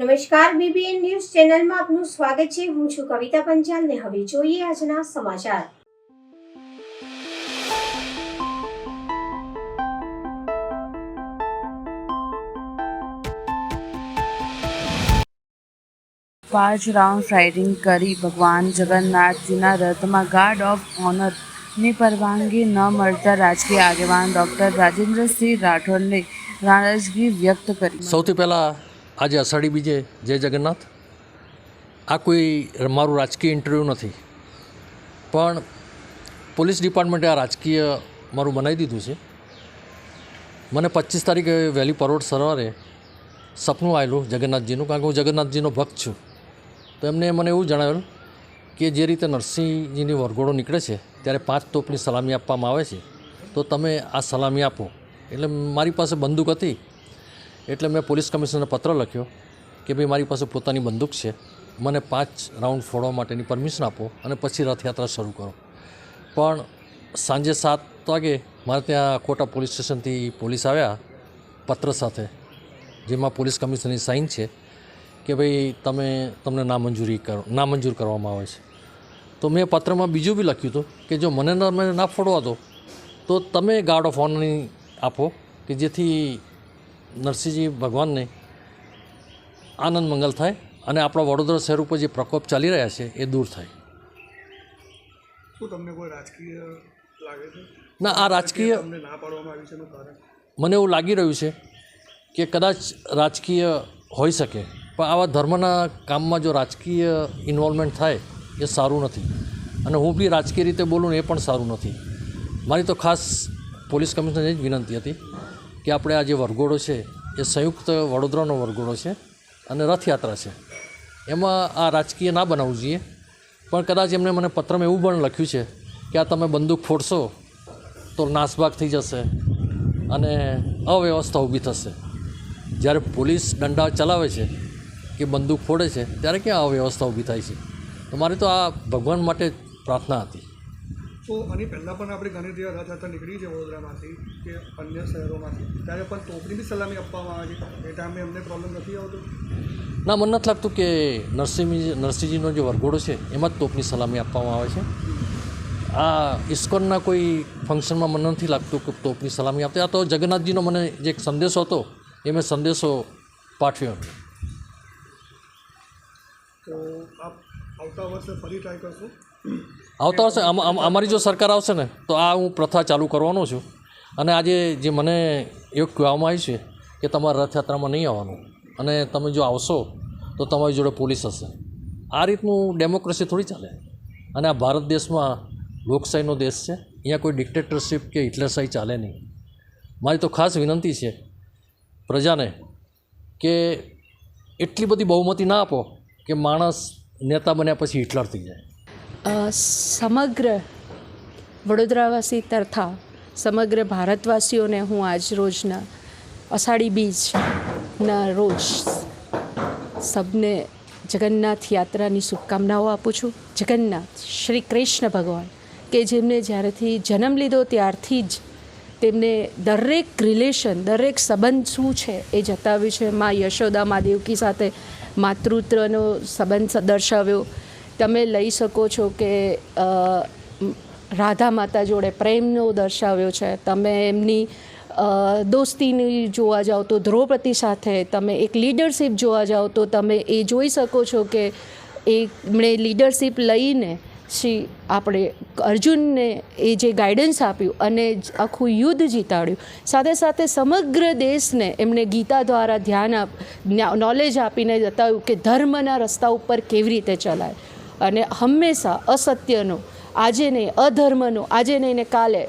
નમસ્કાર, BBN news ચેનલમાં આપનું સ્વાગત છે. હું છું કવિતા પંચાલ ને હવે જોઈએ આજના સમાચાર. પાંચ રાઉન્ડ રાઇડિંગ કરી ભગવાન જગન્નાથજીના રથમાં ગાર્ડ ઓફ ઓનરની પરવાનગી ન મળતા રાજકીય આગેવાન ડૉક્ટર રાજેન્દ્રસિંહ રાઠોડને નારાજગી વ્યક્ત કરી. સૌથી પહેલાં આજે અષાઢી બીજે જય જગન્નાથ. આ કોઈ મારું રાજકીય ઇન્ટરવ્યૂ નથી, પણ પોલીસ ડિપાર્ટમેન્ટે આ રાજકીય મારું બનાવી દીધું છે. મને 25 તારીખે વહેલી પરોઢ સવારે સપનું આવેલું જગન્નાથજીનું, કારણ કે હું જગન્નાથજીનો ભક્ત છું. તો એમને મને એવું જણાવેલું કે જે રીતે નરસિંહજીની વરઘોડો નીકળે છે ત્યારે 5 તોપની સલામી આપવામાં આવે છે, તો તમે આ સલામી આપો. એટલે મારી પાસે બંદૂક હતી, એટલે મેં પોલીસ કમિશનરને પત્ર લખ્યો કે ભાઈ મારી પાસે પોતાની બંદૂક છે, મને 5 રાઉન્ડ ફોડવા માટેની પરમિશન આપો અને પછી રથયાત્રા શરૂ કરો. પણ સાંજે 7 વાગે મારે ત્યાં કોટા પોલીસ સ્ટેશનથી પોલીસ આવ્યા પત્ર સાથે, જેમાં પોલીસ કમિશનરની સાઇન છે કે ભાઈ તમને નામંજૂર કરવામાં આવે છે. તો મેં પત્રમાં બીજું બી લખ્યું હતું કે જો મને ના ફોડવા દો તો તમે ગાર્ડ ઓફ ઓનરની આપો, કે જેથી નરસિંહજી ભગવાનને આનંદ મંગલ થાય અને આપણા વડોદરા શહેર ઉપર જે પ્રકોપ ચાલી રહ્યા છે એ દૂર થાય. શું તમને કોઈ રાજકીય લાગે છે? ના, આ રાજકીય તમને ના પાડવામાં આવી છે એનું કારણ? મને એવું લાગી રહ્યું છે કે કદાચ રાજકીય હોઈ શકે, પણ આવા ધર્મના કામમાં જો રાજકીય ઇન્વોલ્વમેન્ટ થાય એ સારું નથી, અને હું બી રાજકીય રીતે બોલું ને એ પણ સારું નથી. મારી તો ખાસ પોલીસ કમિશનરને જ વિનંતી હતી કે આપણે આ જે વરઘોડો છે એ સંયુક્ત વડોદરાનો વરઘોડો છે અને રથયાત્રા છે, એમાં આ રાજકીય ના બનાવવું જોઈએ. પણ કદાચ એમને મને પત્રમાં એવું પણ લખ્યું છે કે આ તમે બંદૂક ફોડશો તો નાસભાગ થઈ જશે અને અવ્યવસ્થા ઊભી થશે. જ્યારે પોલીસ દંડા ચલાવે છે કે બંદૂક ફોડે છે ત્યારે ક્યાં અવ્યવસ્થા ઊભી થાય છે? તો મારી તો આ ભગવાન માટે પ્રાર્થના હતી. તો આની પહેલાં પણ આપણે ઘણી જગ્યાએ રથયાત્રા નીકળી છે વડોદરામાંથી કે અન્ય શહેરોમાંથી, ત્યારે પણ તોપની બી સલામી આપવામાં આવે છે, એ ટાઈમે એમને પ્રોબ્લેમ નથી આવતો? ના, મને નથી લાગતું કે નરસિંહજીનો જે વરઘોડો છે એમાં જ તોપની સલામી આપવામાં આવે છે. આ ઇસ્કોનના કોઈ ફંક્શનમાં મને નથી લાગતું કે તોપની સલામી આપતી. આ તો જગન્નાથજીનો મને જે એક સંદેશો હતો એ મેં સંદેશો પાઠવ્યો. તો આપ આવતા વર્ષે ફરી ટ્રાય કરશો? આવતા વર્ષે અમારી જો સરકાર આવશે ને તો આ હું પ્રથા ચાલુ કરવાનો છું. અને આજે જે મને એવું કહેવામાં આવ્યું છે કે તમારે રથયાત્રામાં નહીં આવવાનું, અને તમે જો આવશો તો તમારી જોડે પોલીસ હશે. આ રીતનું ડેમોક્રેસી થોડી ચાલે. અને આ ભારત દેશમાં લોકશાહીનો દેશ છે, અહીંયા કોઈ ડિક્ટેટરશીપ કે હિટલરશાહી ચાલે નહીં. મારી તો ખાસ વિનંતી છે પ્રજાને કે એટલી બધી બહુમતી ના આપો કે માણસ નેતા બન્યા પછી હિટલર થઈ જાય. સમગ્ર વડોદરાવાસી તથા સમગ્ર ભારતવાસીઓને હું આજ રોજના અષાઢી બીજના રોજ સબને જગન્નાથ યાત્રાની શુભકામનાઓ આપું છું. જગન્નાથ શ્રી કૃષ્ણ ભગવાન કે જેમને જ્યારેથી જન્મ લીધો ત્યારથી જ તેમને દરેક રિલેશન, દરેક સંબંધ શું છે એ જતાવ્યું છે. મા યશોદા, મા દેવકી સાથે માતૃત્વનો સંબંધ દર્શાવ્યો. તમે લઈ શકો છો કે રાધા માતા જોડે પ્રેમનો દર્શાવ્યો છે. તમે એમની દોસ્તીની જોવા જાઓ તો દ્રૌપદી સાથે તમે એક લીડરશિપ જોવા જાઓ તો તમે એ જોઈ શકો છો કે એમણે લીડરશિપ લઈને શ્રી આપણે અર્જુનને એ જે ગાઈડન્સ આપ્યું અને આખું યુદ્ધ જીતાડ્યું. સાથે સાથે સમગ્ર દેશને એમણે ગીતા દ્વારા નોલેજ આપીને બતાવ્યું કે ધર્મના રસ્તા ઉપર કેવી રીતે ચલાય, અને હંમેશા અસત્યનો આજે નહીં, અધર્મનો આજે નહીં ને કાલે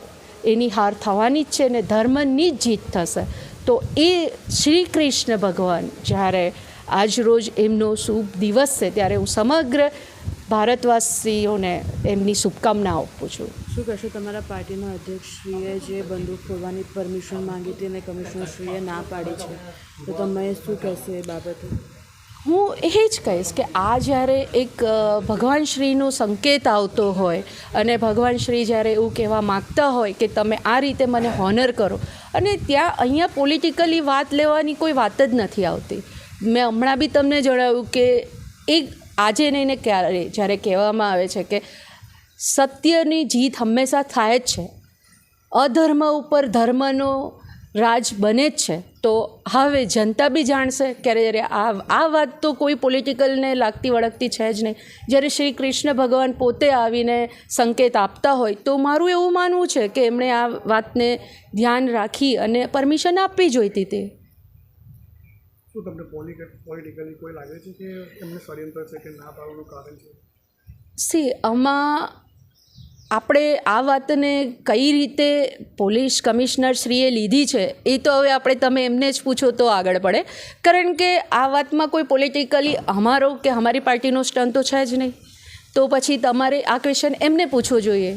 એની હાર થવાની જ છે ને ધર્મની જ જીત થશે. તો એ શ્રી કૃષ્ણ ભગવાન જ્યારે આજ રોજ એમનો શુભ દિવસ છે ત્યારે હું સમગ્ર ભારતવાસીઓને એમની શુભકામનાઓ આપું છું. શું કહેશો, તમારા પાર્ટીના અધ્યક્ષશ્રીએ જે બંદૂક ફોડવાની પરમિશન માંગી હતી અને કમિશનરશ્રીએ ના પાડી છે, તો તમે શું કહેશો એ બાબતે? હું એ જ કહીશ કે આ જ્યારે એક ભગવાન શ્રીનો સંકેત આવતો હોય અને ભગવાન શ્રી જ્યારે એવું કહેવા માગતા હોય કે તમે આ રીતે મને હોનર કરો, અને ત્યાં અહીંયા પોલિટિકલી વાત લેવાની કોઈ વાત જ નથી આવતી. મેં હમણાં બી તમને જણાવ્યું કે એક આજે નહીં ને ક્યારે જ્યારે કહેવામાં આવે છે કે સત્યની જીત હંમેશા થાય જ છે, અધર્મ ઉપર ધર્મનો રાજ બને જ છે. તો હવે જનતા બી જાણશે ક્યારે આ વાત તો કોઈ પોલિટિકલને લાગતી વળગતી છે જ નહીં. જ્યારે શ્રી કૃષ્ણ ભગવાન પોતે આવીને સંકેત આપતા હોય તો મારું એવું માનવું છે કે એમણે આ વાતને ધ્યાન રાખી અને પરમિશન આપવી જોઈતી હતી. શું તમને પોલિટિકલી કોઈ લાગે છે કે એમને ષડયંત્ર છે કે ના પાડવાનું કારણ છે? આમાં આપણે આ વાતને કઈ રીતે પોલીસ કમિશનર શ્રીએ લીધી છે એ તો હવે આપણે તમે એમને જ પૂછો તો આગળ પડે, કારણ કે આ વાતમાં કોઈ પોલિટિકલી અમારો કે અમારી પાર્ટીનો સ્ટન્ટ તો છે જ નહીં. તો પછી તમારે આ ક્વેશ્ચન એમને પૂછવો જોઈએ.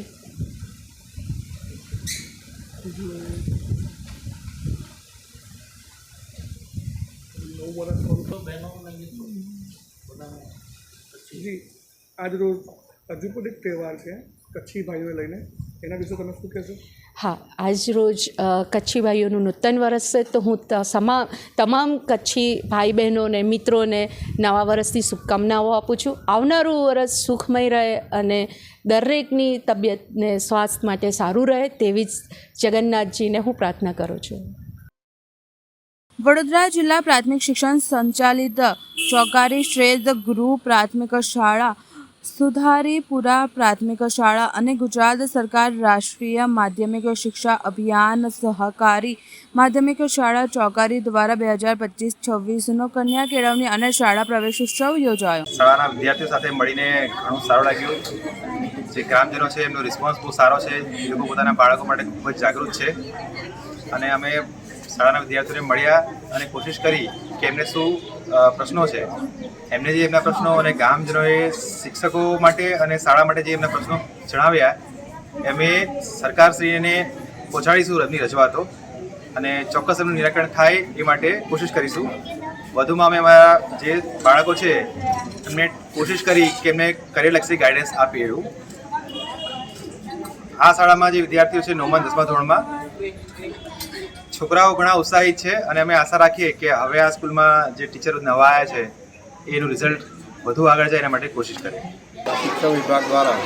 જી, આજ રોજ હજુ પણ એક તહેવાર છે કચ્છી ભાઈઓને લઈને, એના વિશે તમે શું કહેશો? હા, આજ રોજ કચ્છી ભાઈઓનું નૂતન વર્ષ છે, તો હું તમામ કચ્છી ભાઈ બહેનોને મિત્રોને નવા વર્ષની શુભકામનાઓ આપું છું. આવનારું વર્ષ સુખમય રહે અને દરેકની તબિયતને સ્વાસ્થ્ય માટે સારું રહે તેવી જ જગન્નાથજીને હું પ્રાર્થના કરું છું. વડોદરા જિલ્લા પ્રાથમિક શિક્ષણ સંચાલિત ચોકારી શ્રેષ્ઠ ગૃહ પ્રાથમિક શાળા, સુધારીપુરા પ્રાથમિક શાળા અને ગુજરાત સરકાર રાષ્ટ્રીય માધ્યમિક શિક્ષા અભિયાન સહકારી માધ્યમિક શાળા ચોકારી દ્વારા 2025-26નો કન્યા કેળવણી અને શાળા પ્રવેશોત્સવ યોજાયો. શાળાના વિદ્યાર્થીઓ સાથે મળીને ઘણું સારું લાગ્યું. જે ગ્રામજનો છે એમનો રિસ્પોન્સ બહુ સારો છે. એ લોકો પોતાના બાળકો માટે ખૂબ જ જાગૃત છે અને અમે શાળાના વિદ્યાર્થીઓને મળ્યા અને કોશિશ કરી કે એમને શું પ્રશ્નો છે, એમને જે એમના પ્રશ્નો અને ગામજનોએ શિક્ષકો માટે અને શાળા માટે જે એમના પ્રશ્નો જણાવ્યા એમે સરકારશ્રીને પહોંચાડીશું એમની રજૂઆતો અને ચોક્કસ એમનું નિરાકરણ થાય એ માટે કોશિશ કરીશું. વધુમાં અમે અમારા જે બાળકો છે એમને કોશિશ કરી કે એમને કરિયરલક્ષી ગાઈડન્સ આપીએ એવું. આ શાળામાં જે વિદ્યાર્થીઓ છે 9મા 10મા ધોરણમાં છોકરાઓ ઘણા ઉત્સાહિત છે અને અમે આશા રાખીએ કે હવે આ સ્કૂલમાં જે ટીચરો નવા આવ્યા છે એનું રિઝલ્ટ વધુ આગળ જાય એના માટે કોશિશ કરીએ. શિક્ષણ વિભાગ દ્વારા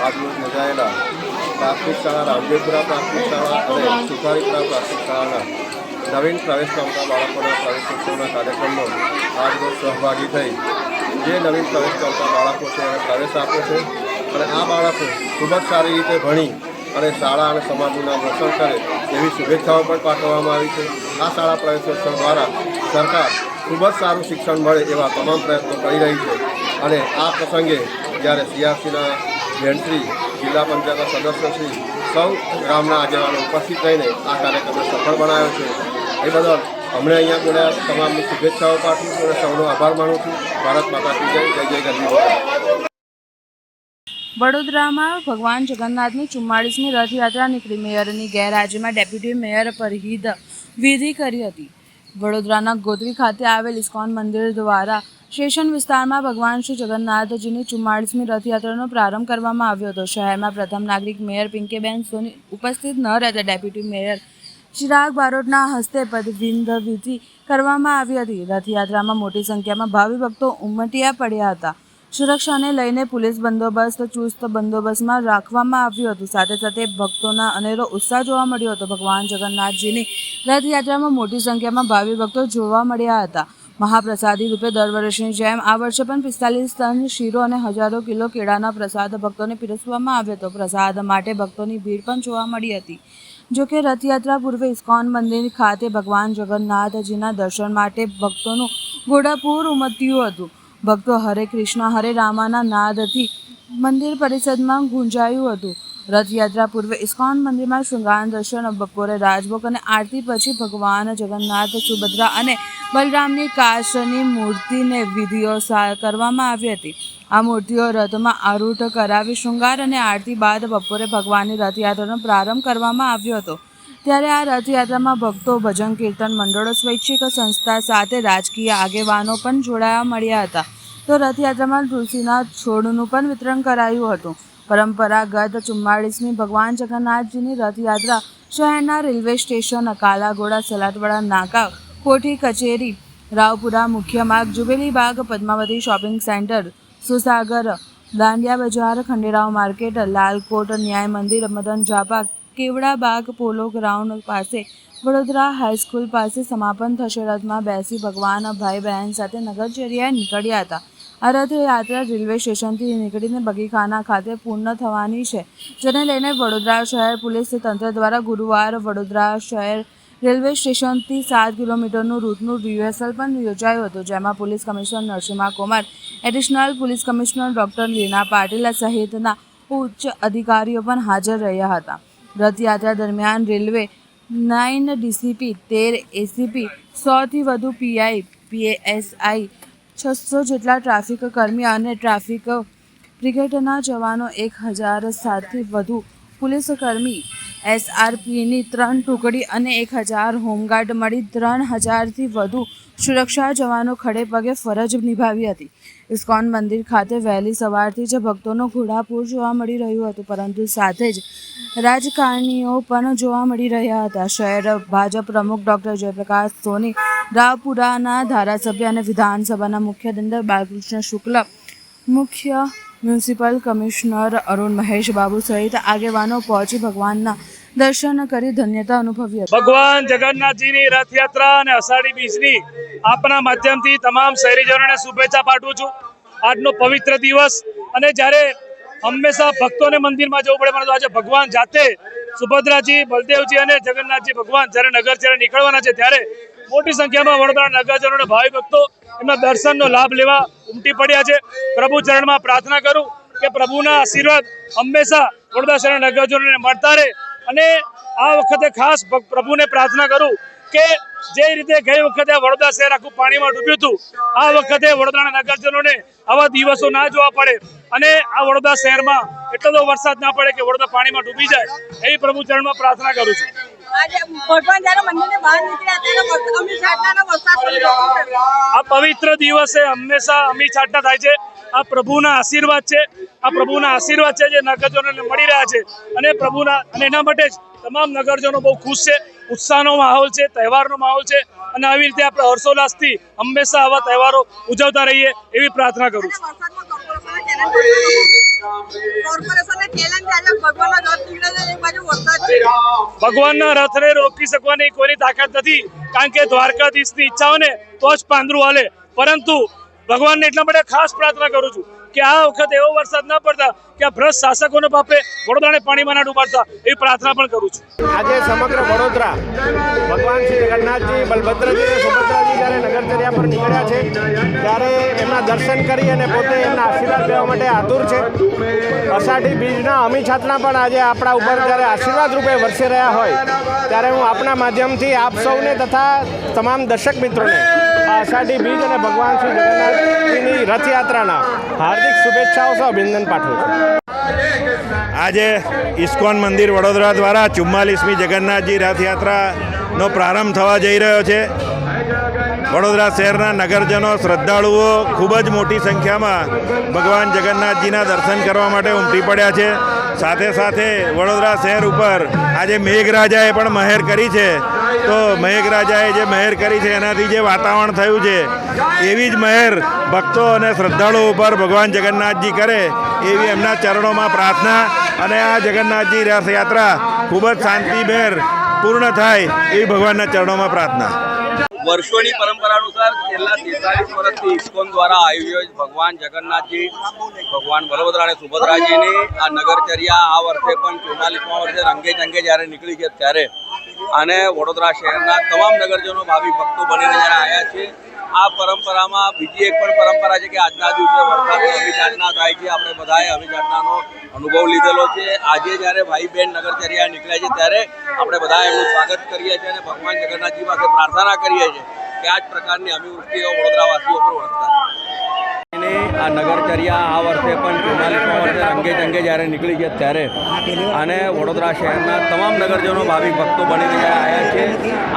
આજરોજ યોજાયેલા પ્રાથમિક શાળા રામદેવપુરા પ્રાથમિક શાળા અને સુધારીપુરા પ્રાથમિક શાળાના નવીન પ્રવેશ પામતા બાળકોના પ્રવેશોત્સવના કાર્યક્રમમાં આજરોજ સહભાગી થઈ જે નવીન પ્રવેશ પામતા બાળકો છે એને પ્રવેશ આપ્યો છે અને આ બાળકો ખૂબ જ સારી રીતે ભણી અને શાળા અને સમાજનું નામ રોશન કરે એવી શુભેચ્છાઓ પણ પાઠવવામાં આવી છે. આ શાળા પ્રવેશોત્સવ દ્વારા સરકાર ખૂબ જ સારું શિક્ષણ મળે એવા તમામ પ્રયત્નો કરી રહી છે અને આ પ્રસંગે જ્યારે સીઆરસીના બેનશ્રી, જિલ્લા પંચાયતના સદસ્યશ્રી, સૌ ગામના આગેવાનો ઉપસ્થિત રહીને આ કાર્યક્રમને સફળ બનાવ્યો છે. એ બદલ અમને અહીંયા બોલ્યા તમામની શુભેચ્છાઓ પાઠવું છું અને સૌનો આભાર માનું છું. ભારત માતા કી જય. જય જય ગરવી માતા. વડોદરામાં ભગવાન જગન્નાથની 44મી રથયાત્રા નીકળી. મેયરની ગેરહાજરીમાં ડેપ્યુટી મેયર પરહિદ વિધિ કરી હતી. વડોદરાના ગોત્રી ખાતે આવેલ ઇસ્કોન મંદિર દ્વારા સ્ટેશન વિસ્તારમાં ભગવાન શ્રી જગન્નાથજીની 44મી રથયાત્રાનો પ્રારંભ કરવામાં આવ્યો હતો. શહેરમાં પ્રથમ નાગરિક મેયર પિંકીબેન સોની ઉપસ્થિત ન રહેતા ડેપ્યુટી મેયર ચિરાગ બારોટના હસ્તે પદવિંદ વિધિ કરવામાં આવી હતી. રથયાત્રામાં મોટી સંખ્યામાં ભાવિ ભક્તો ઉમટ્યા પડ્યા હતા. સુરક્ષાને લઈને પોલીસ બંદોબસ્ત ચુસ્ત બંદોબસ્તમાં રાખવામાં આવ્યું હતું. સાથે સાથે ભક્તોના અનેરો ઉત્સાહ જોવા મળ્યો હતો. ભગવાન જગન્નાથજીની રથયાત્રામાં મોટી સંખ્યામાં ભાવિ ભક્તો જોવા મળ્યા હતા. મહાપ્રસાદી રૂપે દર વર્ષની જેમ આ વર્ષે પણ 45 ટન શીરો અને હજારો કિલો કેળાના પ્રસાદ ભક્તોને પીરસવામાં આવ્યો હતો. પ્રસાદ માટે ભક્તોની ભીડ પણ જોવા મળી હતી. જોકે રથયાત્રા પૂર્વે ઇસ્કોન મંદિર ખાતે ભગવાન જગન્નાથજીના દર્શન માટે ભક્તોનું ઘોડાપૂર ઉમટ્યું હતું. ભક્તો હરે કૃષ્ણ હરે રામાના નાદથી મંદિર પરિસરમાં ગુંજાયું હતું. રથયાત્રા પૂર્વે ઇસ્કોન મંદિરમાં શૃંગાર દર્શન, બપોરે રાજભોગ અને આરતી પછી ભગવાન જગન્નાથ, સુભદ્રા અને બલરામની કાચની મૂર્તિને વિધિઓ કરવામાં આવી હતી. આ મૂર્તિઓ રથમાં આરૂઢ કરાવી શૃંગાર અને આરતી બાદ બપોરે ભગવાનની રથયાત્રાનો પ્રારંભ કરવામાં આવ્યો હતો. ત્યારે આ રથયાત્રામાં ભક્તો, ભજન કીર્તન મંડળો, સ્વૈચ્છિક સંસ્થા સાથે રાજકીય આગેવાનો પણ જોડાયા મળ્યા હતા. તો રથયાત્રામાં તુલસીના છોડનું પણ વિતરણ કરાયું હતું. પરંપરાગત 44મી ભગવાન જગન્નાથજીની રથયાત્રા શહેરના રેલવે સ્ટેશન, કાલાઘોડા, સલાટવાડા નાકા, કોઠી કચેરી, રાવપુરા મુખ્ય માર્ગ, જુબેલી બાગ, પદ્માવતી શોપિંગ સેન્ટર, સુસાગર, દાંડિયા બજાર, ખંડેરાવ માર્કેટ, લાલકોટ, ન્યાય મંદિર, મદન ઝાપા, કેવડા બાગ, પોલો ગ્રાઉન્ડ પાસે, વડોદરા હાઈસ્કૂલ પાસે સમાપન થશે. રથમાં બેસી ભગવાન ભાઈ બહેન સાથે નગરચર્યાએ નીકળ્યા હતા. આ રથયાત્રા રેલવે સ્ટેશનથી નીકળીને બગીખાના ખાતે પૂર્ણ થવાની છે, જેને લઈને વડોદરા શહેર પોલીસ તંત્ર દ્વારા ગુરુવાર વડોદરા શહેર રેલવે સ્ટેશનથી 7 કિલોમીટરનું રૂટનું રિહર્સલ પણ યોજાયું હતું, જેમાં police commissioner Narasimha Kumar, additional police commissioner doctor Leena Patil સહિતના ઉચ્ચ અધિકારીઓ પણ હાજર રહ્યા હતા. રથયાત્રા દરમિયાન રેલવે 9 ડીસીપી, 13 એસીપી, 100થી વધુ પીઆઈ, પીએસઆઈ, 600 જેટલા ટ્રાફિક કર્મી અને ટ્રાફિક બ્રિગેડના જવાનો, 1007થી વધુ પોલીસ કર્મી, એસઆરપીની 3 ટુકડી અને 1000 હોમગાર્ડ મળી 3000થી વધુ સુરક્ષા જવાનો ખડે પગે ફરજ નિભાવી હતી. ઇસ્કોન મંદિર ખાતે વહેલી સવારથી જ ભક્તોનો ઘોડાપૂર જોવા મળી રહ્યું હતું, પરંતુ સાથે જ રાજકારણીઓ પણ જોવા મળી રહ્યા હતા. શહેર ભાજપ પ્રમુખ ડૉક્ટર જયપ્રકાશ સોની, રાવપુરાના ધારાસભ્ય અને વિધાનસભાના મુખ્ય દંડક બાલકૃષ્ણ શુક્લ, મુખ્ય મ્યુનિસિપલ કમિશનર અરુણ મહેશ બાબુ સહિત આગેવાનો પહોંચી ભગવાનના દર્શન કરી ધન્યતા અનુભવી હતી. ભગવાન જગન્નાથજીની રથયાત્રા અને અષાઢી બીજની આપના માધ્યમથી તમામ શહેરીજનોને શુભેચ્છા પાઠવું છું. આજનો પવિત્ર દિવસ, અને જ્યારે હંમેશા ભક્તોને મંદિરમાં જવું પડે, પરંતુ આજે ભગવાન જાતે સુભદ્રાજી, બલદેવજી અને જગન્નાથજી ભગવાન જ્યારે નગરચર્યા નીકળવાના છે, ત્યારે મોટી સંખ્યામાં વડોદરા નગરજનો અને ભાવિ ભક્તો એમના દર્શનનો લાભ લેવા ઉમટી પડ્યા છે. પ્રભુ ચરણમાં પ્રાર્થના કરું કે પ્રભુના આશીર્વાદ હંમેશા વડોદરા શહેરના નગરજનોને મળતા રહે. અને આ વખતે ખાસ પ્રભુને પ્રાર્થના કરું કે જે રીતે ગઈ વખતે વડોદરા શહેર આખું પાણીમાં ડૂબ્યું હતું, આ વખતે વડોદરાના નગરજનોને આવા દિવસો ના જોવા પડે અને આ વડોદરા શહેરમાં એટલો બધો વરસાદ ના પડે કે વડોદરા પાણીમાં ડૂબી જાય, એવી પ્રભુ ચરણમાં પ્રાર્થના કરું છું. આ પવિત્ર દિવસે હંમેશા અમી છાંટના થાય છે. આ પ્રભુના આશીર્વાદ છે, આ પ્રભુના આશીર્વાદ છે જે નગરજનોને મળી રહ્યા છે, અને પ્રભુના અને એના માટે જ તમામ નગરજનો બહુ ખુશ છે. ઉત્સાહનો માહોલ છે, તહેવારનો માહોલ છે, અને આવી રીતે આપણે હર્ષોલ્લાસથી હંમેશા આવા તહેવારો ઉજવતા રહીએ એવી પ્રાર્થના કરું છું. ભગવાનના રથને રોકી શકવાની કોઈની તાકાત નથી, કારણ કે દ્વારકાધીશની ઈચ્છા હોય ને તો જ પાંદરું હાલે. પરંતુ ભગવાનને એટલા માટે ખાસ પ્રાર્થના કરું છું કે આ વખતે એવો વરસાદ ના પડતા કે આ ભ્રષ્ટ શાસકોને બાપે વડોદરાને પાણીમાં ના ડૂબાડતા, એવી પ્રાર્થના પણ કરું છું. આજે સમગ્ર વડોદરા ભગવાન શ્રી જગન્નાથજી, બલભદ્રજી અને સુભદ્રાજી જ્યારે નગરચર્યા પર નીકળ્યા છે, ત્યારે એમના દર્શન કરી અને પોતે એમના આશીર્વાદ લેવા માટે આતુર છે. અષાઢી બીજના અમી છાંટણા પણ આજે આપણા ઉપર જ્યારે આશીર્વાદ રૂપે વરસી રહ્યા હોય, ત્યારે હું આપના માધ્યમથી આપ સૌને તથા તમામ દર્શક મિત્રોને આ અષાઢી બીજ અને ભગવાન શ્રી જગન્નાથજીની રથયાત્રાના હાર્દિક શુભેચ્છાઓ સહ અભિનંદન પાઠવું છું. આજે ઇસ્કોન મંદિર વડોદરા દ્વારા 44મી જગન્નાથજી રથયાત્રાનો પ્રારંભ થવા જઈ રહ્યો છે. વડોદરા શહેરના નગરજનો, શ્રદ્ધાળુઓ ખૂબ જ મોટી સંખ્યામાં ભગવાન જગન્નાથજીના દર્શન કરવા માટે ઉમટી પડ્યા છે. સાથે સાથે વડોદરા શહેર ઉપર આજે મેઘરાજાએ પણ મહેર કરી છે. તો મેઘરાજાએ જે મહેર કરી છે એનાથી જે વાતાવરણ થયું છે, એવી જ મહેર ભક્તો અને શ્રદ્ધાળુઓ ઉપર ભગવાન જગન્નાથજી કરે એવી એમના ચરણોમાં પ્રાર્થના. અને આ જગન્નાથજી રથયાત્રા ખૂબ જ શાંતિભેર પૂર્ણ થાય એવી ભગવાનના ચરણોમાં પ્રાર્થના. વર્ષોની પરંપરા અનુસાર છેલ્લા 43 વર્ષથી ઇસ્કોન દ્વારા આયોજિત ભગવાન જગન્નાથજી, ભગવાન બલભદ્ર અને સુભદ્રાજીની આ નગરચર્યા આ વર્ષે પણ 44મા વર્ષે રંગે ચંગે જ્યારે નીકળી છે, ત્યારે અને વડોદરા શહેરના તમામ નગરજનો, ભાવિ ભક્તો બનીને જ્યારે આવ્યા છે. આ પરંપરામાં બીજી એક પણ પરંપરા છે કે આજના દિવસે વરસાદની અભિચાટના થાય છે. આપણે બધાએ અભિચાટનાનો અનુભવ લીધેલો છે. આજે જ્યારે ભાઈ બહેન નગરચર્યા નીકળ્યા છે, ત્યારે આપણે બધા એમનું સ્વાગત કરીએ છીએ અને ભગવાન જગન્નાથજી પાસે પ્રાર્થના કરીએ છીએ કે આ જ પ્રકારની અભિવૃષ્ટિઓ વડોદરાવાસીઓ પર વરસતા. આ નગરચર્યા આ વર્ષે પણ 44મા વર્ષે રંગે ચંગે જ્યારે નીકળી છે, ત્યારે અને વડોદરા શહેરના તમામ નગરજનો, ભાવિ ભક્તો બનીને જ્યારે આવ્યા છે.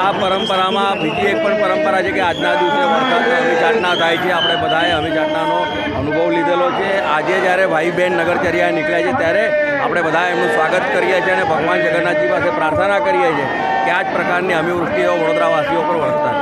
આ પરંપરામાં બીજી એક પણ પરંપરા છે કે આજના દિવસે વરસાદની અભિચાટના થાય છે. આપણે બધાએ અભિચાટનાનો અનુભવ લીધેલો છે. આજે જ્યારે ભાઈ બહેન નગરચર્યા નીકળ્યા છે, ત્યારે આપણે બધા એમનું સ્વાગત કરીએ છીએ અને ભગવાન જગન્નાથજી પાસે પ્રાર્થના કરીએ છીએ કે આ જ પ્રકારની અભિવૃષ્ટિઓ વડોદરાવાસીઓ પર વરસતા.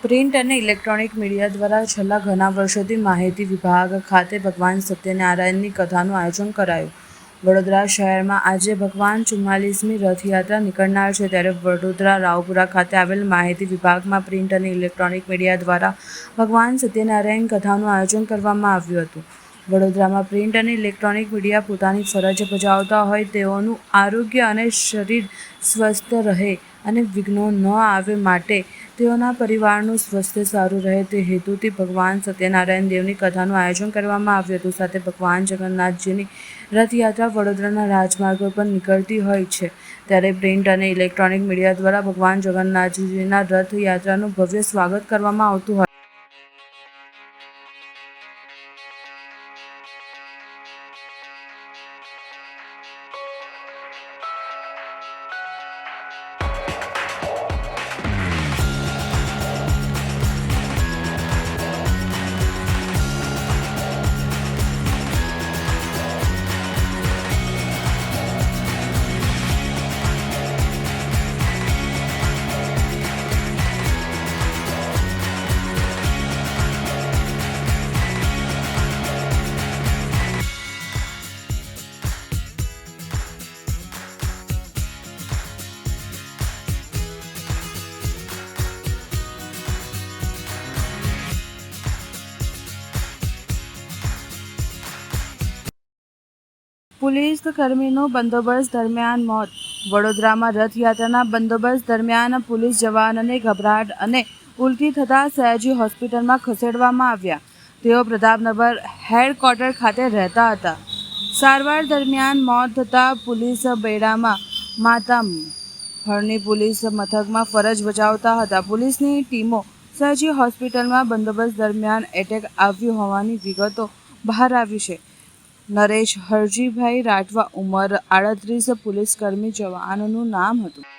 પ્રિન્ટ અને ઇલેક્ટ્રોનિક મીડિયા દ્વારા છેલ્લા ઘણા વર્ષોથી માહિતી વિભાગ ખાતે ભગવાન સત્યનારાયણની કથાનું આયોજન કરાયું. વડોદરા શહેરમાં આજે ભગવાન 44મી રથયાત્રા નીકળનાર છે, ત્યારે વડોદરા રાવપુરા ખાતે આવેલ માહિતી વિભાગમાં પ્રિન્ટ અને ઇલેક્ટ્રોનિક મીડિયા દ્વારા ભગવાન સત્યનારાયણ કથાનું આયોજન કરવામાં આવ્યું હતું. વડોદરામાં પ્રિન્ટ અને ઇલેક્ટ્રોનિક મીડિયા પોતાની ફરજ બજાવતા હોય તેઓનું આરોગ્ય અને શરીર સ્વસ્થ રહે અને વિઘ્નો ન આવે માટે તેઓના પરિવારનું સ્વાસ્થ્ય સારું રહે તે હેતુથી ભગવાન સત્યનારાયણ દેવની કથાનું આયોજન કરવામાં આવ્યું હતું. સાથે ભગવાન જગન્નાથજીની રથયાત્રા વડોદરાના રાજમાર્ગો પર નીકળતી હોય છે, ત્યારે પ્રિન્ટ અને ઇલેક્ટ્રોનિક મીડિયા દ્વારા ભગવાન જગન્નાથજીના રથયાત્રાનું ભવ્ય સ્વાગત કરવામાં આવતું હોય. પોલીસ કર્મીનું બંદોબસ્ત દરમિયાન મોત. વડોદરામાં રથયાત્રાના બંદોબસ્ત દરમિયાન પોલીસ જવાનને ગભરાટ અને ઉલટી થતાં સયાજી હોસ્પિટલમાં ખસેડવામાં આવ્યા. તેઓ પ્રતાપનગર હેડક્વાર્ટર ખાતે રહેતા હતા. સારવાર દરમિયાન મોત થતાં પોલીસ બેડામાં માતમ. હળની પોલીસ મથકમાં ફરજ બજાવતા હતા. પોલીસની ટીમો સયાજી હોસ્પિટલમાં બંદોબસ્ત દરમિયાન એટેક આવ્યો હોવાની વિગતો બહાર આવી છે. નરેશ હરજીભાઈ રાઠવા, ઉંમર 38, પોલીસકર્મી, જવાનનું નામ હતું.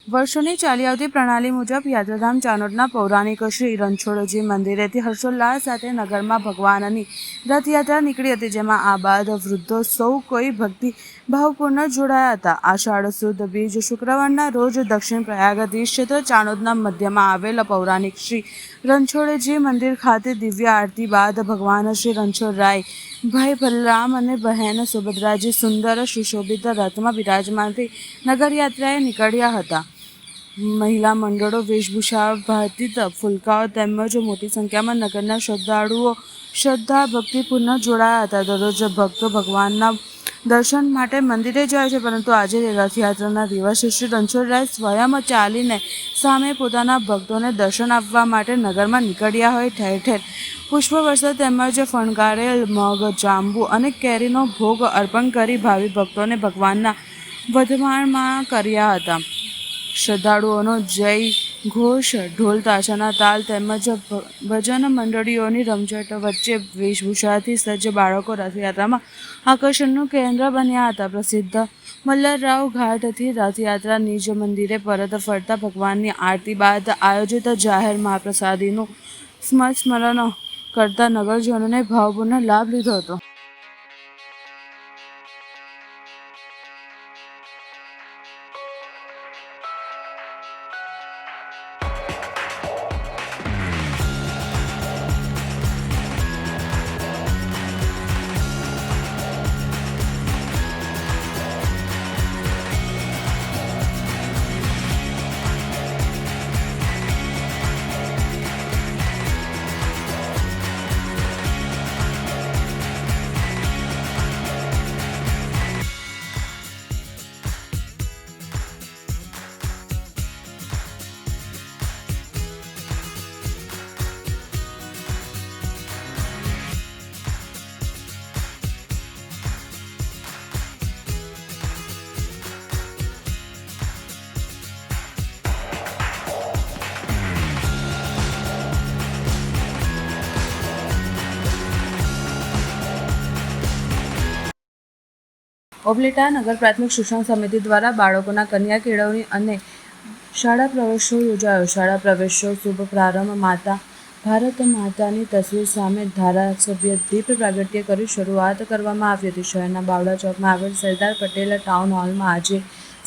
વર્ષોની ચાલી આવતી પ્રણાલી મુજબ યાત્રાધામ ચાનોદના પૌરાણિક શ્રી રણછોડજી મંદિરેથી હર્ષોલ્લાસ સાથે નગરમાં ભગવાનની રથયાત્રા નીકળી હતી, જેમાં આ બાદ વૃદ્ધો સૌ કોઈ ભક્તિ ભાવપૂર્ણ જોડાયા હતા. આષાઢ સુદ બીજ શુક્રવારના રોજ દક્ષિણ પ્રયાગાધીશ ક્ષેત્ર ચાનોદના મધ્યમાં આવેલ પૌરાણિક શ્રી રણછોડજી મંદિર ખાતે દિવ્ય આરતી બાદ ભગવાન શ્રી રણછોડરાય, ભાઈ બલરામ અને બહેન સુભદ્રાજી સુંદર સુશોભિત રથમાં બિરાજમાન થઈ નગરયાત્રાએ નીકળ્યા હતા. મહિલા મંડળો વેશભૂષા ભાતીત ફુલકાઓ તેમજ મોટી સંખ્યામાં નગરના શ્રદ્ધાળુઓ શ્રદ્ધા ભક્તિપૂર્ણ જોડાયા હતા. દરરોજ ભક્તો ભગવાનના દર્શન માટે મંદિરે જાય છે, પરંતુ આજે રથયાત્રાના દિવસે શ્રી રણછોડરાય સ્વયં ચાલીને સામે પોતાના ભક્તોને દર્શન આપવા માટે નગરમાં નીકળ્યા હોય. ઠેર ઠેર પુષ્પવર્ષા તેમજ ફણગારેલ મગ, જાંબુ અને કેરીનો ભોગ અર્પણ કરી ભાવિ ભક્તોને ભગવાનના વધામણાં કર્યા હતા. શ્રદ્ધાળુઓનો જય ઘોષ, ઢોલ તાશાના તાલ તેમજ ભજન મંડળીઓની રમઝટ વચ્ચે વેશભૂષાથી સજ્જ બાળકો રથયાત્રામાં આકર્ષણનું કેન્દ્ર બન્યા હતા. પ્રસિદ્ધ મલ્હારરાવ ઘાટથી રથયાત્રા નિજ મંદિરે પરત ફરતા ભગવાનની આરતી બાદ આયોજિત જાહેર મહાપ્રસાદીનું સ્મરણ કરતા નગરજનોને ભાવપૂર્ણ લાભ લીધો હતો. ઓબલેટા નગર પ્રાથમિક શિક્ષણ સમિતિ દ્વારા બાળકોના કન્યા કેળવણી અને શાળા પ્રવેશો યોજાયો. શાળા પ્રવેશો શુભ પ્રારંભ માતા ભારત માતાની તસવીર સામે ધારાસભ્ય દીપ પ્રાગટ્ય કરી શરૂઆત કરવામાં આવી હતી. શહેરના બાવડા ચોકમાં આવેલ સરદાર પટેલ ટાઉન હોલમાં આજે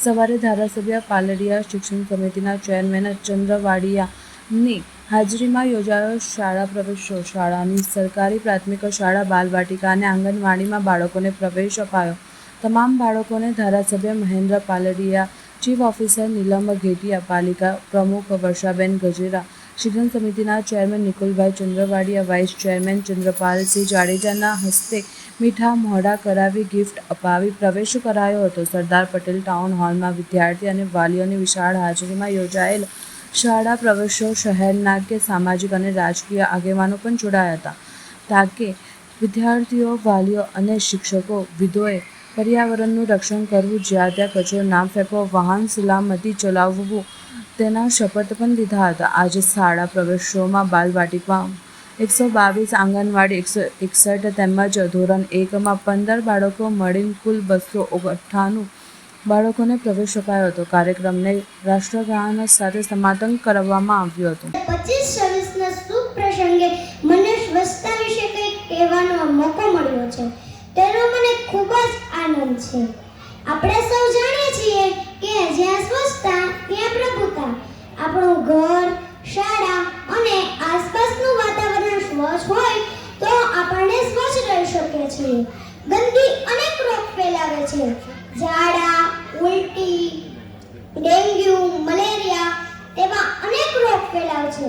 સવારે ધારાસભ્ય પાલડિયા શિક્ષણ સમિતિના ચેરમેન ચંદ્રવાડિયાની હાજરીમાં યોજાયો શાળા પ્રવેશો. શાળાની સરકારી પ્રાથમિક શાળા, બાલવાટિકા અને આંગણવાડીમાં બાળકોને પ્રવેશ અપાયો. તમામ બાળકોને ધારાસભ્ય મહેન્દ્ર પાલડિયા, ચીફ ઓફિસર નીલમ ઘેટિયા, પાલિકા પ્રમુખ વર્ષાબેન ગજેરા, શિક્ષણ સમિતિના chairman Nikulbhai Chandravadiya, vice chairman Chandrapalsinh જાડેજાના હસ્તે મીઠા મોઢા કરાવી ગિફ્ટ અપાવી પ્રવેશ કરાયો હતો. સરદાર પટેલ ટાઉન હોલમાં વિદ્યાર્થી અને વાલીઓની વિશાળ હાજરીમાં યોજાયેલ શાળા પ્રવેશો શહેરના કે સામાજિક અને રાજકીય આગેવાનો પણ જોડાયા હતા. તાકે વિદ્યાર્થીઓ, વાલીઓ અને શિક્ષકો વિદોએ પર્યાવરણનું રક્ષણ કરવું, જ્યાં ત્યાં કચરો ના ફેંકવો, વાહન સલામતી ચલાવવું તેના શપથ પણ લીધા હતા. આજે શાળા પ્રવેશોમાં બાલવાટિકામાં 122, આંગણવાડી 161 તેમજ ધોરણ 1માં 15 બાળકો મળીને કુલ 298 બાળકોને પ્રવેશ અપાયો હતો. કાર્યક્રમને રાષ્ટ્રગાન સાથે સમાપન કરવામાં આવ્યું હતું. 25-26ના શુભ પ્રસંગે મને સ્વચ્છતા વિશે કંઈક કહેવાનો મોકો મળ્યો છે, તેનો મને ખૂબ જ આનંદ છે. આપણે સૌ જાણીએ છીએ કે જ્યાં સ્વચ્છતા ત્યાં પ્રભુતા. આપણું ઘર, શાળા અને આસપાસનું વાતાવરણ સ્વચ્છ હોય તો આપણને સ્વચ્છ રહી શકીએ છીએ. ગંદકી અનેક રોગ ફેલાવે છે. ઝાડા, ઉલટી, ડેન્ગ્યુ, મલેરિયા તેવા અનેક રોગ ફેલાવે છે.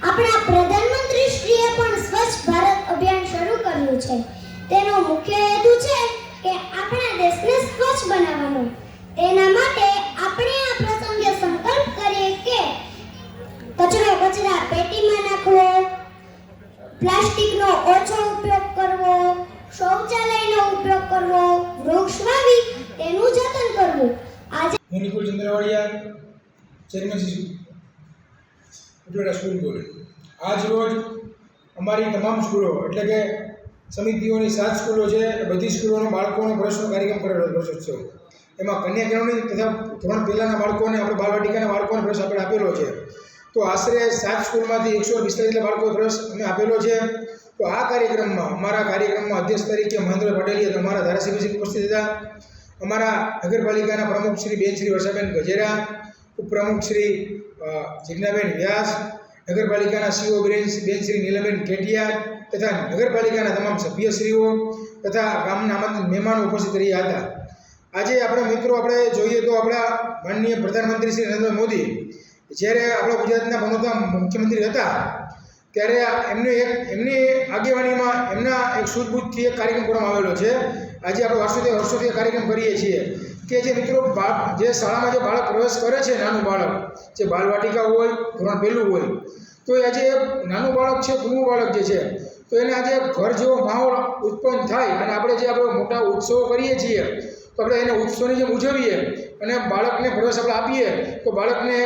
આપણા પ્રધાનમંત્રી શ્રીએ પણ સ્વચ્છ ભારત અભિયાન શરૂ કર્યું છે. તેનો મુખ્ય હેતુ છે કે આપણા દેશને સ્વચ્છ બનાવવાનો. તેના માટે આપણે આ પ્રસંગે સંકલ્પ કરીએ કે કચરો કચરા પેટીમાં નાખવો, પ્લાસ્ટિકનો ઓછો ઉપયોગ કરવો, શૌચાલયનો ઉપયોગ કરવો, વૃક્ષ વાવી તેનું જતન કરવું. આજે હું Nikul Chandravadiya, chairman Upleta school board. આજ રોજ અમારી તમામ સ્કૂલો એટલે કે સમિતિઓની 7 સ્કૂલો છે, એ બધી સ્કૂલોના બાળકોનો પ્રવેશનો કાર્યક્રમ કરેલો પ્રવેશોત્સવ. એમાં કન્યા કેળવણી તથા ધોરણ પહેલાંના બાળકોને આપણે બાલવાટિકાના બાળકોને પ્રવેશ આપણે આપેલો છે. તો આશરે 7 સ્કૂલમાંથી 145 જેટલા બાળકોએ પ્રવેશ અમે આપેલો છે. તો આ કાર્યક્રમમાં અમારા કાર્યક્રમમાં અધ્યક્ષ તરીકે મહેન્દ્ર પટેલિયા અમારા ધારાસભ્યશ્રી ઉપસ્થિત હતા. અમારા નગરપાલિકાના પ્રમુખ શ્રી બેન શ્રી વર્ષાબેન ગજેરા, ઉપપ્રમુખ શ્રી જિજ્ઞાબેન વ્યાસ, નગરપાલિકાના સીઓ બેન શ્રી નીલમબેન ઘેટિયા તથા નગરપાલિકાના તમામ સભ્યશ્રીઓ તથા ગામના મહેમાનો ઉપસ્થિત રહ્યા હતા. આજે આપણા મિત્રો આપણે જોઈએ તો આપણા માનનીય પ્રધાનમંત્રી શ્રી નરેન્દ્ર મોદી જ્યારે આપણા ગુજરાતના બનોતા મુખ્યમંત્રી હતા ત્યારે એમની આગેવાનીમાં એમના એક સૂઝબૂછથી એક કાર્યક્રમ કરવામાં આવેલો છે. આજે આપણે વર્ષોથી કાર્યક્રમ કરીએ છીએ કે જે મિત્રો જે શાળામાં જે બાળક પ્રવેશ કરે છે, નાનું બાળક જે બાલવાટિકા હોય, ધોરણ પહેલું હોય, તો આજે નાનું બાળક છે, કુનું બાળક જે છે, તો એને આજે ઘર જેવો માહોલ ઉત્પન્ન થાય અને આપણે મોટા ઉત્સવો કરીએ છીએ તો આપણે એને ઉત્સવની જેમ ઉજવીએ અને બાળકને પ્રવેશ આપણે આપીએ તો બાળકને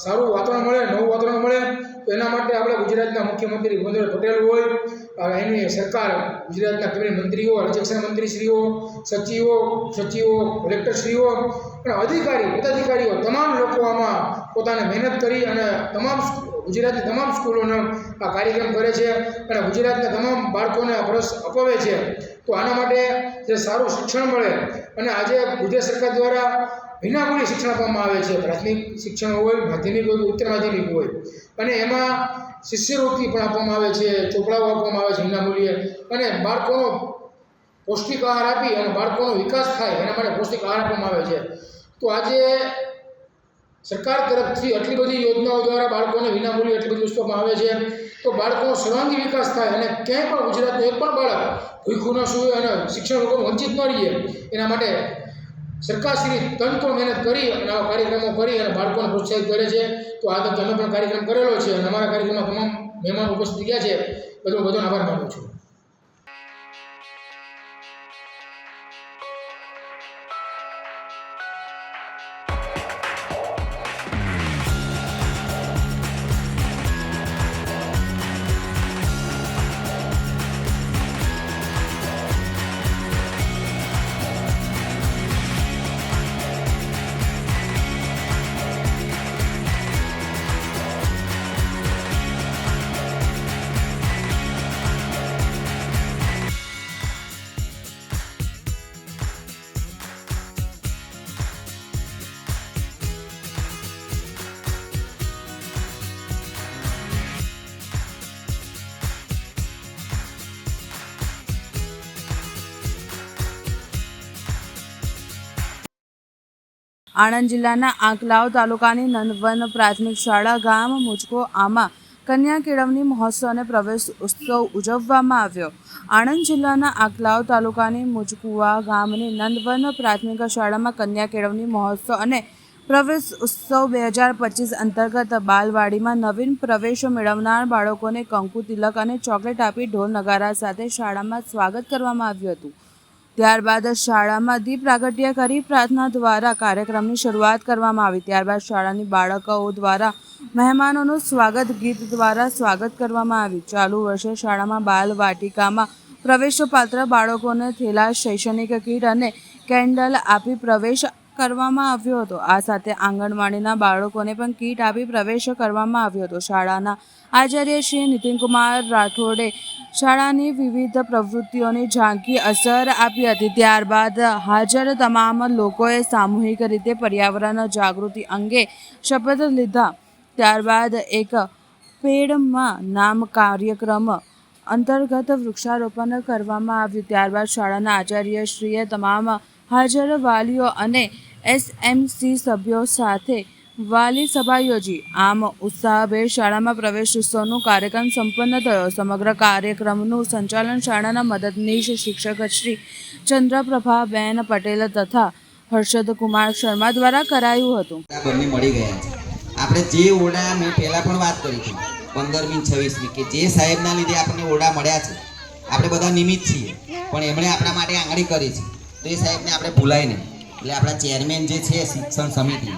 સારું વાતાવરણ મળે, નવું વાતાવરણ મળે. તો એના માટે આપણે ગુજરાતના મુખ્યમંત્રી ભૂપેન્દ્ર પટેલ હોય, એની સરકાર, ગુજરાતના કેબિનેટ મંત્રીઓ, રાજ્યકક્ષાના મંત્રીશ્રીઓ, સચિવો, કલેક્ટરશ્રીઓ અને પદાધિકારીઓ તમામ લોકો આમાં પોતાને મહેનત કરી અને ગુજરાતની તમામ સ્કૂલોનો આ કાર્યક્રમ કરે છે અને ગુજરાતના તમામ બાળકોને પ્રવેશ અપાવે છે. તો આના માટે જે સારું શિક્ષણ મળે અને આજે ગુજરાત સરકાર દ્વારા વિનામૂલ્યે શિક્ષણ આપવામાં આવે છે. પ્રાથમિક શિક્ષણ હોય, માધ્યમિક હોય, ઉચ્ચ માધ્યમિક હોય અને એમાં શિષ્યવૃત્તિ પણ આપવામાં આવે છે, ચોપડાઓ આપવામાં આવે છે વિનામૂલ્યે અને બાળકોનો પૌષ્ટિક આહાર આપી અને બાળકોનો વિકાસ થાય એના માટે પૌષ્ટિક આહાર આપવામાં આવે છે. તો આજે સરકાર તરફથી આટલી બધી યોજનાઓ દ્વારા બાળકોને વિનામૂલ્યે એટલી બધી વસ્તુ આપવામાં આવે છે તો બાળકોનો સર્વાંગી વિકાસ થાય અને ક્યાંય પણ ગુજરાતનું એક પણ બાળક ભૂખ્યું ન સૂવે અને શિક્ષણ લોકો વંચિત ન રહીએ એના માટે સરકારશ્રી તનતો મહેનત કરી અને આવા કાર્યક્રમો કરી અને બાળકોને પ્રોત્સાહિત કરે છે. તો આ તકે અમે પણ કાર્યક્રમ કરેલો છે અને અમારા કાર્યક્રમમાં તમામ મહેમાનો ઉપસ્થિત ગયા છે. બધાનો આભાર માનું છું. આણંદ જિલ્લાના આંકલાવ તાલુકાની નંદવન પ્રાથમિક શાળા ગામ મુજકો આમાં કન્યા કેળવણી મહોત્સવ અને પ્રવેશ ઉત્સવ ઉજવવામાં આવ્યો. આણંદ જિલ્લાના આંકલાવ તાલુકાની મુજકુવા ગામની નંદવન પ્રાથમિક શાળામાં કન્યા કેળવણી મહોત્સવ અને પ્રવેશ ઉત્સવ 2025 અંતર્ગત બાલવાડીમાં નવીન પ્રવેશ મેળવનાર બાળકોને કંકુ તિલક અને ચોકલેટ આપી ઢોલ નગારા સાથે શાળામાં સ્વાગત કરવામાં આવ્યું હતું. ત્યારબાદ શાળામાં દીપ પ્રાગટ્ય કરી પ્રાર્થના દ્વારા કાર્યક્રમની શરૂઆત કરવામાં આવી. ત્યારબાદ શાળાની બાળકો દ્વારા મહેમાનોનું સ્વાગત ગીત દ્વારા સ્વાગત કરવામાં આવ્યું. ચાલુ વર્ષે શાળામાં બાલ વાટિકામાં પ્રવેશપાત્ર બાળકોને થેલા, શૈક્ષણિક કીટ અને કેન્ડલ આપી પ્રવેશ કરવામાં આવ્યો હતો. આ સાથે આંગણવાડીના બાળકોને પણ કીટ આપી પ્રવેશ કરવામાં આવ્યો હતો. શાળાના આચાર્ય શ્રી નીતિનકુમાર રાઠોડે શાળાની વિવિધ પ્રવૃત્તિઓની ઝાંખી અસર આપી હતી. ત્યારબાદ હાજર તમામ લોકોએ સામૂહિક રીતે પર્યાવરણ જાગૃતિ અંગે શપથ લીધા. ત્યારબાદ એક પેડમાં નામ કાર્યક્રમ અંતર્ગત વૃક્ષારોપણ કરવામાં આવ્યું. ત્યારબાદ શાળાના આચાર્યશ્રીએ તમામ હાજર વાલીઓ અને SMC સભ્યો સાથે વાલી સભા યોજી. આમ ઉત્સાહભેર શાળામાં પ્રવેશ ઉત્સવનો કાર્યક્રમ સંપન્ન થયો. સમગ્ર કાર્યક્રમનું સંચાલન શાળાના મદદનીશ શિક્ષક શ્રી ચંદ્રપ્રભાબેન પટેલ તથા હર્ષદ કુમાર શર્મા દ્વારા કરાયું હતું. મળી ગયા છે. આપણે જે ઓરડા મેં પહેલાં પણ વાત કરી હતી 15મી 26મી કે જે સાહેબના લીધે આપણને ઓરડા મળ્યા છે. આપણે બધા નિમિત્ત છીએ પણ એમણે આપણા માટે આંગળી કરી છે તો એ સાહેબને આપણે ભૂલાય નહીં. એટલે આપણા ચેરમેન જે છે શિક્ષણ સમિતિ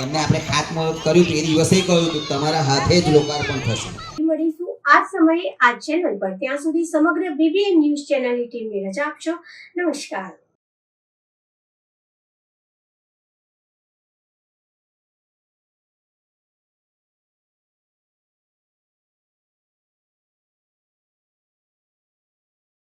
એમને આપણે ખાતમુહૂર્ત કર્યું તો એ દિવસે કહ્યું હતું તમારા હાથે જ લોકાર્પણ થશે. મળીશું આ સમયે આ ચેનલ પર. ત્યાં સુધી સમગ્ર BBN ન્યૂઝ ચેનલની ટીમને રજા આપશો. નમસ્કાર.